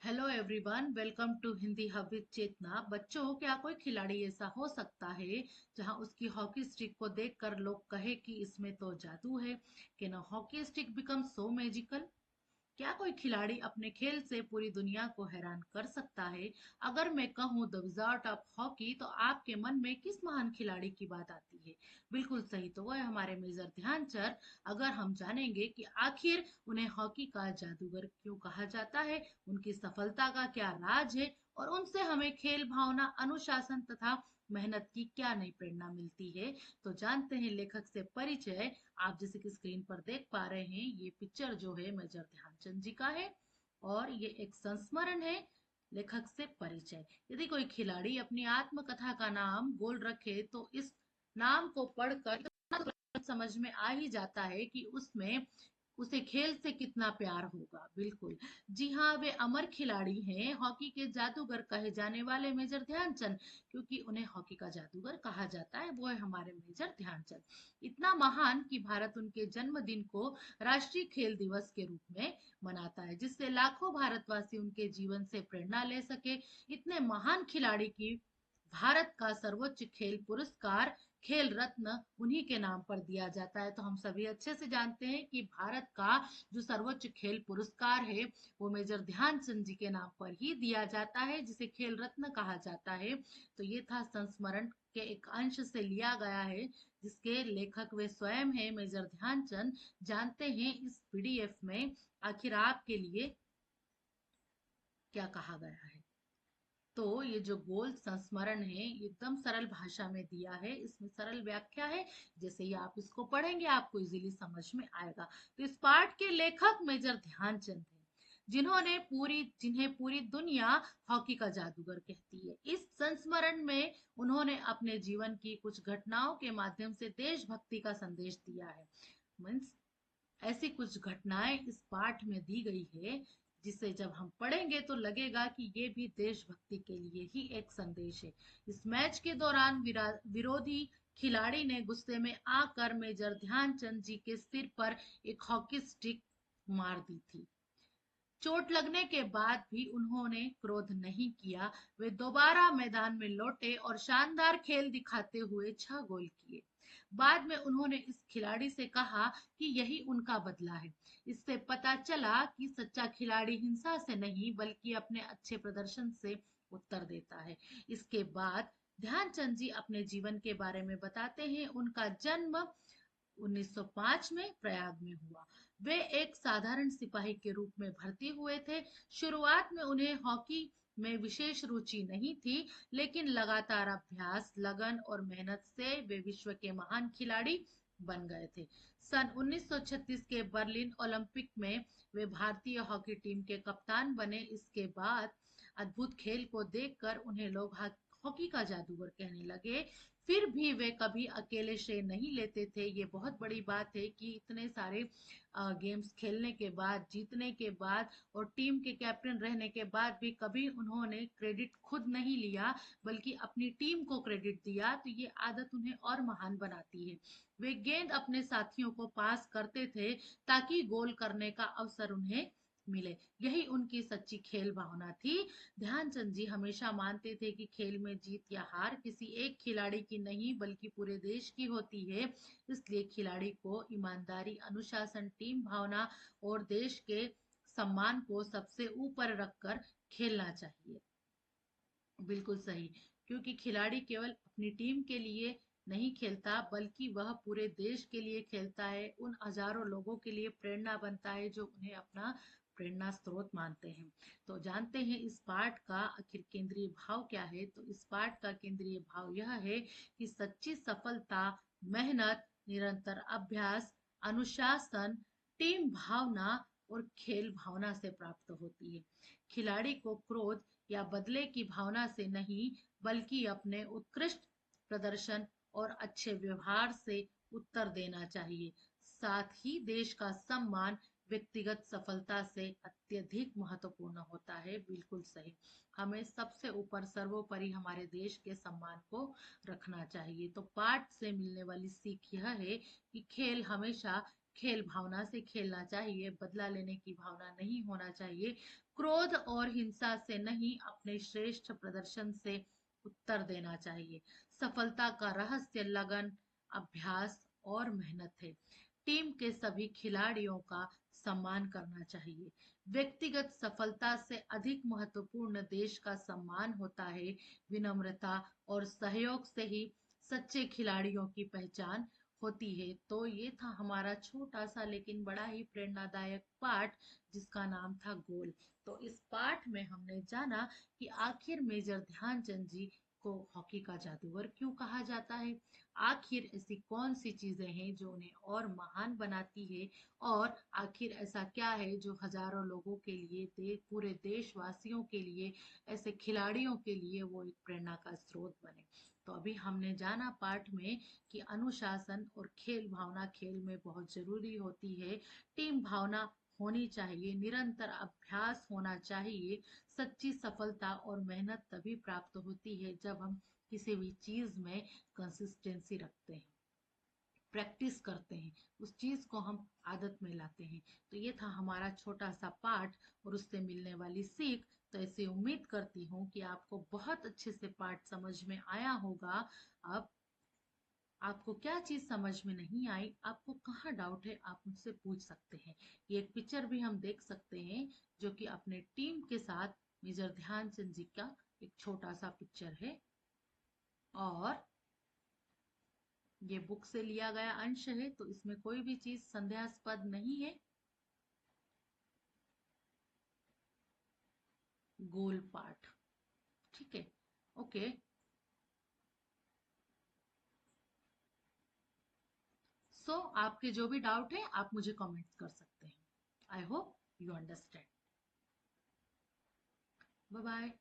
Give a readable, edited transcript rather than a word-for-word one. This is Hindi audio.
Hello everyone, welcome to Hindi Hub with Chetna. बच्चों, क्या कोई खिलाड़ी ऐसा हो सकता है जहां उसकी हॉकी स्टिक को देखकर लोग कहे कि इसमें तो जादू है? Can a hockey stick become so magical? क्या कोई खिलाड़ी अपने खेल से पूरी दुनिया को हैरान कर सकता है? अगर मैं कहूँ द विजार्ड ऑफ हॉकी, तो आपके मन में किस महान खिलाड़ी की बात आती है? बिल्कुल सही, तो वह है हमारे मेजर ध्यानचंद। अगर हम जानेंगे कि आखिर उन्हें हॉकी का जादूगर क्यों कहा जाता है, उनकी सफलता का क्या राज है, और उनसे हमें खेल भावना, अनुशासन तथा मेहनत की क्या नई प्रेरणा मिलती है, तो जानते हैं लेखक से परिचय। आप जैसे कि स्क्रीन पर देख पा रहे हैं, ये पिक्चर जो है मेजर ध्यानचंद जी का है, और ये एक संस्मरण है। लेखक से परिचय। यदि कोई खिलाड़ी अपनी आत्मकथा का नाम गोल रखे, तो इस नाम को पढ़कर इतना तो समझ में आ ही जाता है कि उसमें उसे खेल से कितना प्यार होगा। बिल्कुल, जी हाँ, वे अमर खिलाड़ी हैं, हॉकी के जादूगर कहे जाने वाले मेजर ध्यानचंद। क्योंकि उन्हें हॉकी का जादूगर कहा जाता है, वो है हमारे मेजर ध्यानचंद। इतना महान कि भारत उनके जन्मदिन को राष्ट्रीय खेल दिवस के रूप में मनाता है, जिससे लाखों भारतवासी उनके जीवन से प्रेरणा ले सके। इतने महान खिलाड़ी की भारत का सर्वोच्च खेल पुरस्कार खेल रत्न उन्हीं के नाम पर दिया जाता है। तो हम सभी अच्छे से जानते हैं कि भारत का जो सर्वोच्च खेल पुरस्कार है, वो मेजर ध्यानचंद जी के नाम पर ही दिया जाता है, जिसे खेल रत्न कहा जाता है। तो ये था संस्मरण के एक अंश से लिया गया है, जिसके लेखक वे स्वयं हैं, मेजर ध्यानचंद। जानते हैं इस पीडीएफ में आखिर आपके लिए क्या कहा गया है। तो ये जो गोल संस्मरण है, ये एकदम सरल भाषा में दिया है, इसमें सरल व्याख्या है। जैसे ही आप इसको पढ़ेंगे, आपको इजीली समझ में आएगा। तो इस पाठ के लेखक मेजर ध्यानचंद हैं, जिन्हें पूरी दुनिया हॉकी का जादूगर कहती है। इस संस्मरण में उन्होंने अपने जीवन की कुछ घटनाओं के माध्यम से देशभक्ति का संदेश दिया है। मीन्स ऐसी कुछ घटनाएं इस पाठ में दी गई है, जिसे जब हम पढ़ेंगे तो लगेगा कि ये भी देशभक्ति के लिए ही एक संदेश है। इस मैच के दौरान विरोधी खिलाड़ी ने गुस्से में आकर मेजर ध्यानचंद जी के सिर पर एक हॉकी स्टिक मार दी थी। चोट लगने के बाद भी उन्होंने क्रोध नहीं किया। वे दोबारा मैदान में लौटे और शानदार खेल दिखाते हुए 6 गोल किए। बाद में उन्होंने इस खिलाड़ी से कहा कि यही उनका बदला है। इससे पता चला कि सच्चा खिलाड़ी हिंसा से नहीं, बल्कि अपने अच्छे प्रदर्शन से उत्तर देता है। इसके बाद ध्यानचंद जी अपने जीवन के बारे में बताते हैं। उनका जन्म 1905 में प्रयाग में हुआ। वे एक साधारण सिपाही के रूप में भर्ती हुए थे। शुरुआत में उन्हें हॉकी में विशेष रुचि नहीं थी, लेकिन लगातार अभ्यास, लगन और मेहनत से वे विश्व के महान खिलाड़ी बन गए थे। सन 1936 के बर्लिन ओलंपिक में वे भारतीय हॉकी टीम के कप्तान बने। इसके बाद अद्भुत खेल को देखकर उन्हें लोग हॉकी का जादूगर कहने लगे। फिर भी वे कभी अकेले श्रेय नहीं लेते थे। ये बहुत बड़ी बात है कि इतने सारे गेम्स खेलने के बाद, जीतने के बाद और टीम के कैप्टन रहने के बाद भी कभी उन्होंने क्रेडिट खुद नहीं लिया, बल्कि अपनी टीम को क्रेडिट दिया। तो ये आदत उन्हें और महान बनाती है। वे गेंद अपने साथियों को पास करते थे, ताकि गोल करने का अवसर उन्हें मिले। यही उनकी सच्ची खेल भावना थी। ध्यानचंद जी हमेशा मानते थे कि खेल में जीत या हार किसी एक खिलाड़ी की नहीं, बल्कि पूरे देश की होती है। इसलिए खिलाड़ी को ईमानदारी, अनुशासन, टीम भावना और देश के सम्मान को सबसे ऊपर रखकर खेलना चाहिए। बिल्कुल सही, क्योंकि खिलाड़ी केवल अपनी टीम के लिए नहीं खेलता, बल्कि वह पूरे देश के लिए खेलता है। उन हजारों लोगों के लिए प्रेरणा बनता है, जो उन्हें अपना प्रेरणा स्रोत मानते हैं। तो जानते हैं इस पाठ का आखिर केंद्रीय भाव क्या है? तो इस पाठ का केंद्रीय भाव यह है कि सच्ची सफलता मेहनत, निरंतर अभ्यास, अनुशासन, टीम भावना और खेल भावना से प्राप्त होती है। खिलाड़ी को क्रोध या बदले की भावना से नहीं, बल्कि अपने उत्कृष्ट प्रदर्शन और अच्छे व्यवहार से उत्तर देना चाहिए। साथ ही देश का सम्मान व्यक्तिगत सफलता से अत्यधिक महत्वपूर्ण होता है। बिल्कुल सही, हमें सबसे ऊपर सर्वोपरि हमारे देश के सम्मान को रखना चाहिए। तो पाठ से मिलने वाली सीख यह है कि खेल हमेशा खेल भावना से खेलना चाहिए, बदला लेने की भावना नहीं होना चाहिए, क्रोध और हिंसा से नहीं, अपने श्रेष्ठ प्रदर्शन से उत्तर देना चाहिए। सफलता का रहस्य लगन, अभ्यास और मेहनत है। टीम के सभी खिलाड़ियों का सम्मान करना चाहिए। व्यक्तिगत सफलता से अधिक महत्वपूर्ण देश का सम्मान होता है। विनम्रता और सहयोग से ही सच्चे खिलाड़ियों की पहचान होती है। तो ये था हमारा छोटा सा लेकिन बड़ा ही प्रेरणादायक पाठ, जिसका नाम था गोल। तो इस पाठ में हमने जाना कि आखिर मेजर ध्यानचंद जी को हॉकी का जादूगर क्यों कहा जाता है। आखिर ऐसी कौन सी चीजें हैं जो उन्हें और महान बनाती है, और आखिर ऐसा क्या है जो हजारों लोगों के लिए, पूरे देशवासियों के लिए, ऐसे खिलाड़ियों के लिए वो एक प्रेरणा का स्रोत बने। तो अभी हमने जाना पाठ में कि अनुशासन और खेल भावना खेल में बहुत जरूरी होती है। टीम भावना होनी चाहिए, निरंतर अभ्यास होना चाहिए। सच्ची सफलता और मेहनत तभी प्राप्त होती है जब हम किसी भी चीज में कंसिस्टेंसी रखते हैं, प्रैक्टिस करते हैं, उस चीज को हम आदत में लाते हैं। तो ये था हमारा छोटा सा पाठ और उससे मिलने वाली सीख। तो ऐसे उम्मीद करती हूँ कि आपको बहुत अच्छे से पाठ समझ में आया होगा। अब आपको क्या चीज समझ में नहीं आई, आपको कहाँ डाउट है, आप मुझसे पूछ सकते हैं। ये एक पिक्चर भी हम देख सकते हैं जो कि अपने टीम के साथ मेजर ध्यानचंद जी का एक छोटा सा पिक्चर है, और ये बुक से लिया गया अंश है, तो इसमें कोई भी चीज संदेहास्पद नहीं है। गोल पाठ, ठीक है। ओके, सो आपके जो भी डाउट है आप मुझे कमेंट्स कर सकते हैं। I hope you understand. Bye bye.